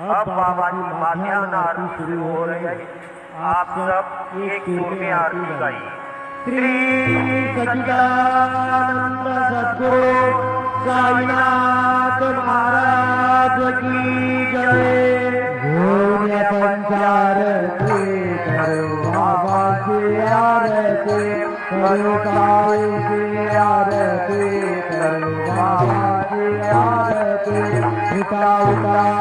अब बाबा की माध्यान्ह आरती शुरू हो रही है। आप सब एक सुर में आरती गाइए। श्री सच्चिदानंद सद्गुरु साईनाथ महाराज की जय। घोर पंचारती करो बाबा की आरती, करो साई की आरती, करो बाबा की आरती। उठा उठा